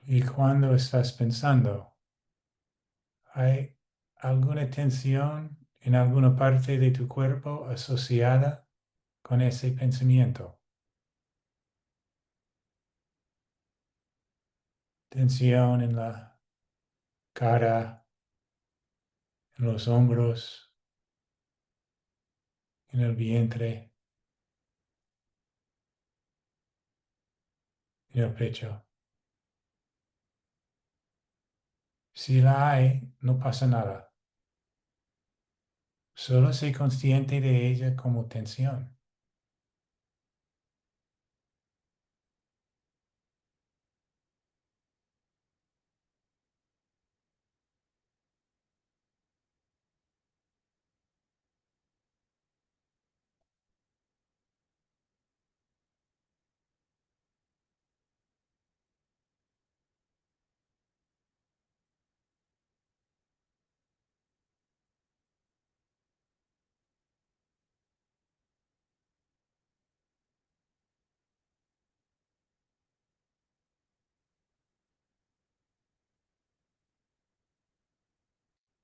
Y cuando estás pensando, ¿hay alguna tensión en alguna parte de tu cuerpo asociada con ese pensamiento. Tensión en la cara, en los hombros, en el vientre, en el pecho. Si la hay, no pasa nada. Solo sé consciente de ella como tensión.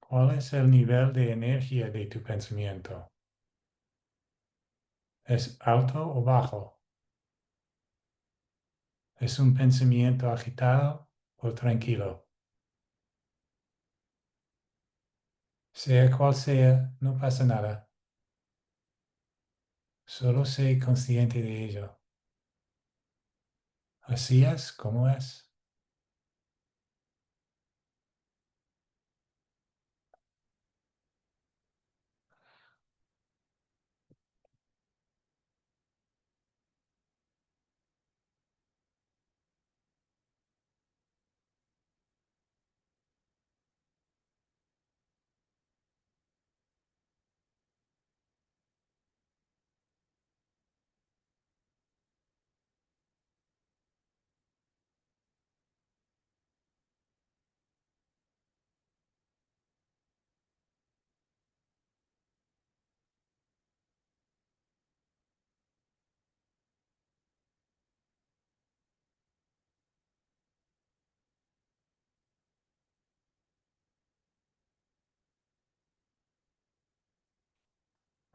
¿Cuál es el nivel de energía de tu pensamiento? ¿Es alto o bajo? ¿Es un pensamiento agitado o tranquilo? Sea cual sea, no pasa nada. Solo sé consciente de ello. Así es como es.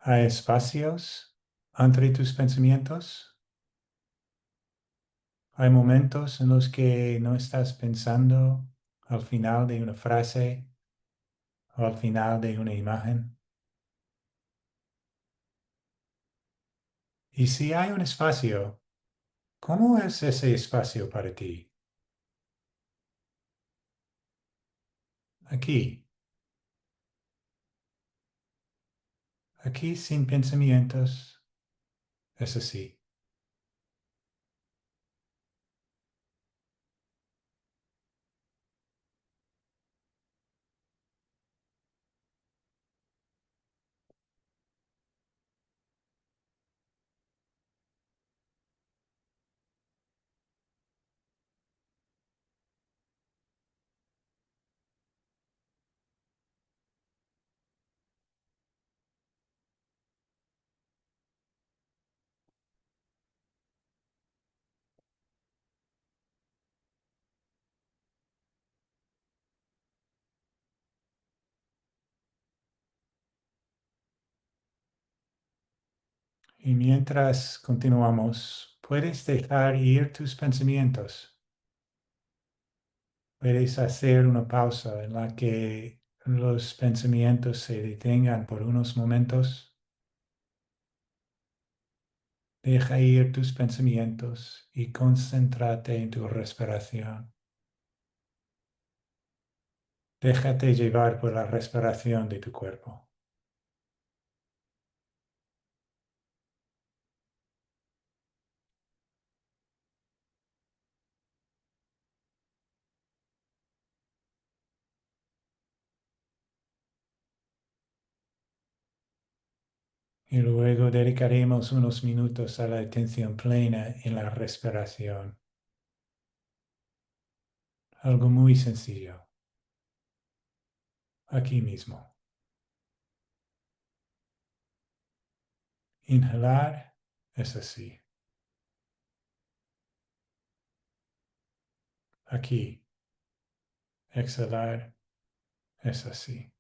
¿Hay espacios entre tus pensamientos? ¿Hay momentos en los que no estás pensando al final de una frase o al final de una imagen? Y si hay un espacio, ¿cómo es ese espacio para ti? Aquí, aquí sin pensamientos, es así. Y mientras continuamos, puedes dejar ir tus pensamientos. Puedes hacer una pausa en la que los pensamientos se detengan por unos momentos. Deja ir tus pensamientos y concéntrate en tu respiración. Déjate llevar por la respiración de tu cuerpo. Y luego dedicaremos unos minutos a la atención plena en la respiración. Algo muy sencillo. Aquí mismo. Inhalar es así. Aquí. Exhalar es así.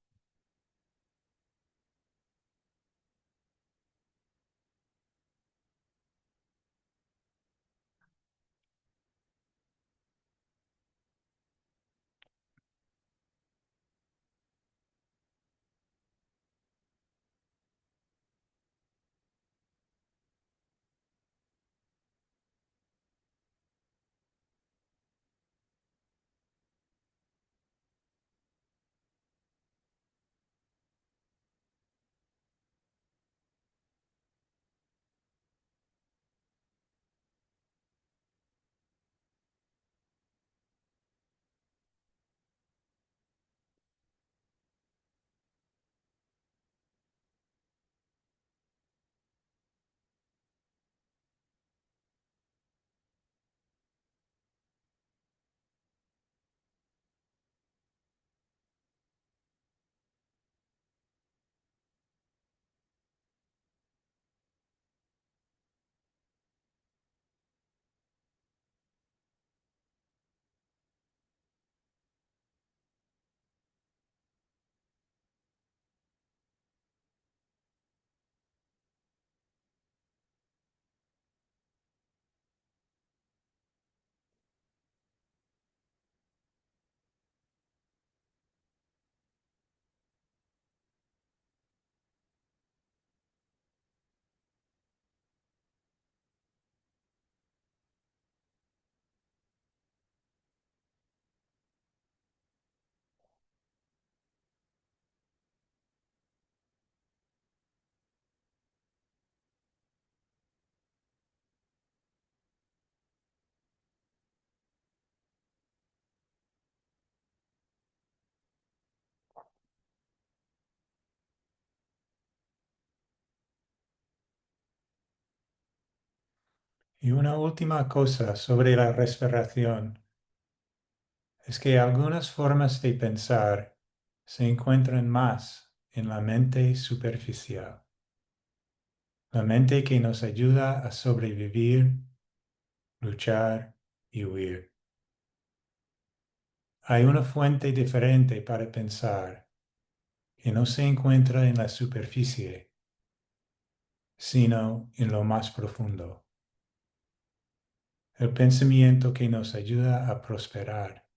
Y una última cosa sobre la respiración es que algunas formas de pensar se encuentran más en la mente superficial, la mente que nos ayuda a sobrevivir, luchar y huir. Hay una fuente diferente para pensar que no se encuentra en la superficie, sino en lo más profundo. El pensamiento que nos ayuda a prosperar.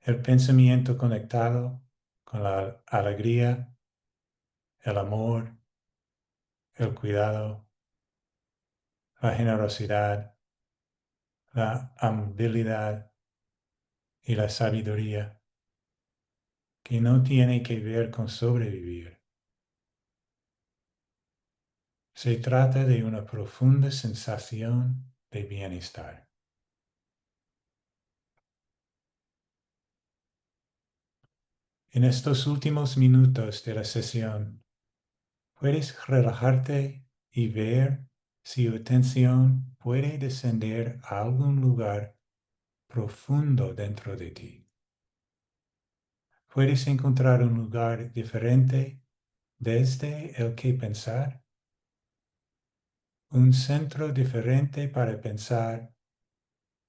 El pensamiento conectado con la alegría, el amor, el cuidado, la generosidad, la amabilidad y la sabiduría, que no tiene que ver con sobrevivir. Se trata de una profunda sensación de bienestar. En estos últimos minutos de la sesión, puedes relajarte y ver si tu atención puede descender a algún lugar profundo dentro de ti. Puedes encontrar un lugar diferente desde el que pensar, un centro diferente para pensar,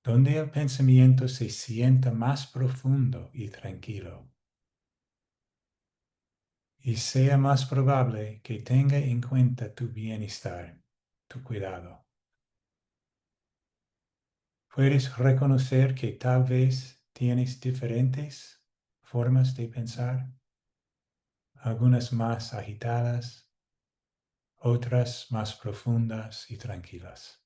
donde el pensamiento se sienta más profundo y tranquilo, y sea más probable que tenga en cuenta tu bienestar, tu cuidado. Puedes reconocer que tal vez tienes diferentes formas de pensar, algunas más agitadas, otras más profundas y tranquilas.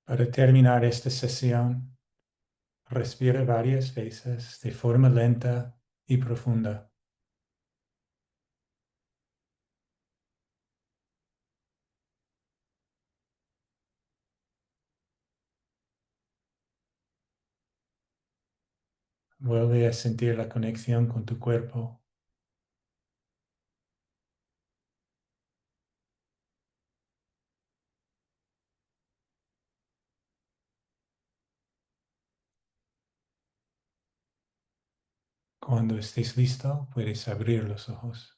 Para terminar esta sesión, respira varias veces de forma lenta y profunda. Vuelve a sentir la conexión con tu cuerpo. Cuando estés listo, puedes abrir los ojos.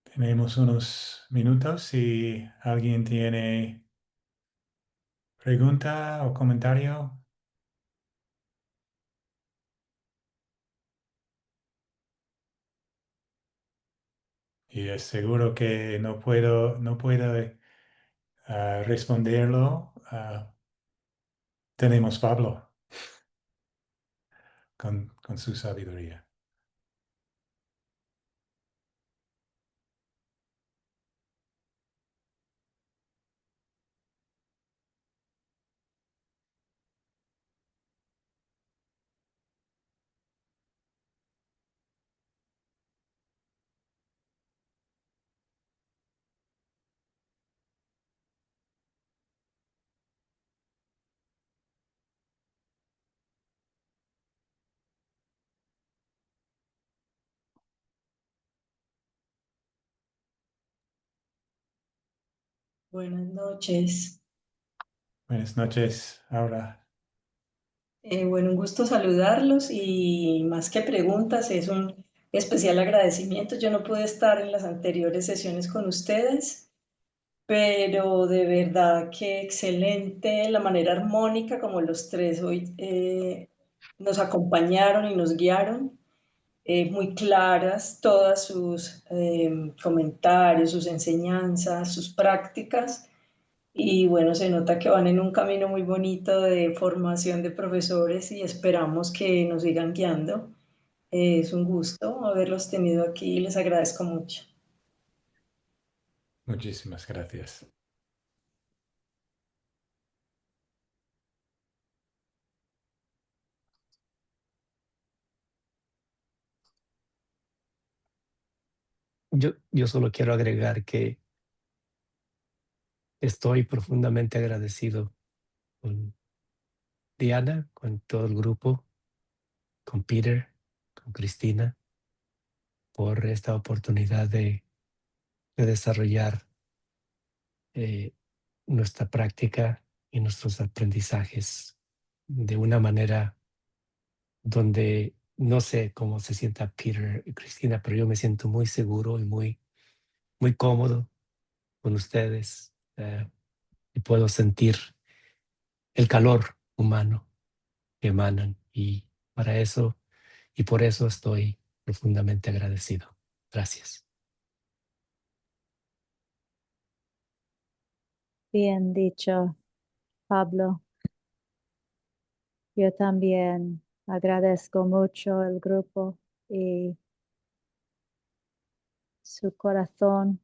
Tenemos unos minutos si alguien tiene pregunta o comentario. Y es seguro que no puedo responderlo tenemos Pablo con su sabiduría. Buenas noches. Buenas noches, Aura. Bueno, un gusto saludarlos y más que preguntas, es un especial agradecimiento. Yo no pude estar en las anteriores sesiones con ustedes, pero de verdad que excelente la manera armónica como los tres hoy nos acompañaron y nos guiaron. Muy claras todas sus comentarios, sus enseñanzas, sus prácticas. Y bueno, se nota que van en un camino muy bonito de formación de profesores y esperamos que nos sigan guiando. Es un gusto haberlos tenido aquí y les agradezco mucho. Muchísimas gracias. Yo solo quiero agregar que estoy profundamente agradecido con Diana, con todo el grupo, con Peter, con Cristina, por esta oportunidad de desarrollar nuestra práctica y nuestros aprendizajes de una manera donde no sé cómo se sienta Peter y Cristina, pero yo me siento muy seguro y muy cómodo con ustedes y puedo sentir el calor humano que emanan y para eso y por eso estoy profundamente agradecido. Gracias. Bien dicho, Pablo. Yo también agradezco mucho el grupo y su corazón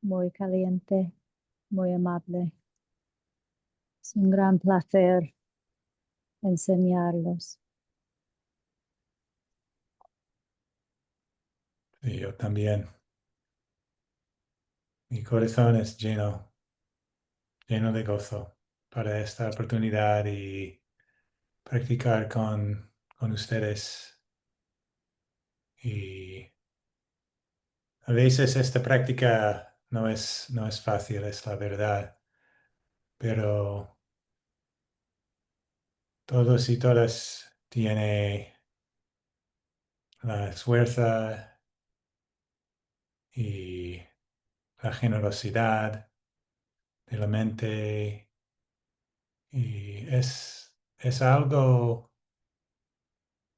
muy caliente, muy amable. Es un gran placer enseñarlos. Y yo también. Mi corazón es lleno de gozo para esta oportunidad y practicar con ustedes. Y a veces esta práctica no es fácil, es la verdad, pero todos y todas tienen la fuerza y la generosidad de la mente y es algo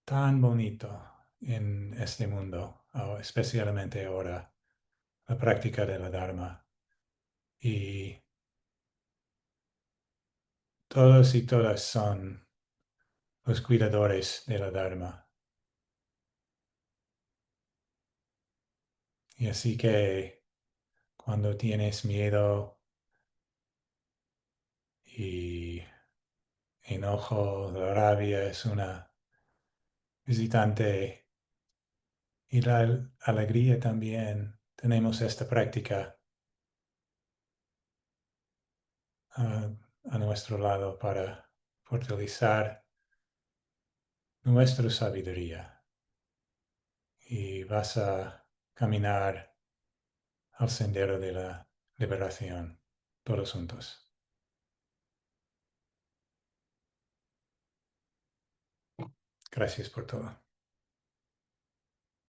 tan bonito en este mundo, especialmente ahora, la práctica de la Dharma. Y todos y todas son los cuidadores de la Dharma. Y así que cuando tienes miedo y enojo, la rabia es una visitante y la alegría también, tenemos esta práctica a, a nuestro lado para fortalecer nuestra sabiduría y vas a caminar al sendero de la liberación todos juntos. Gracias por todo.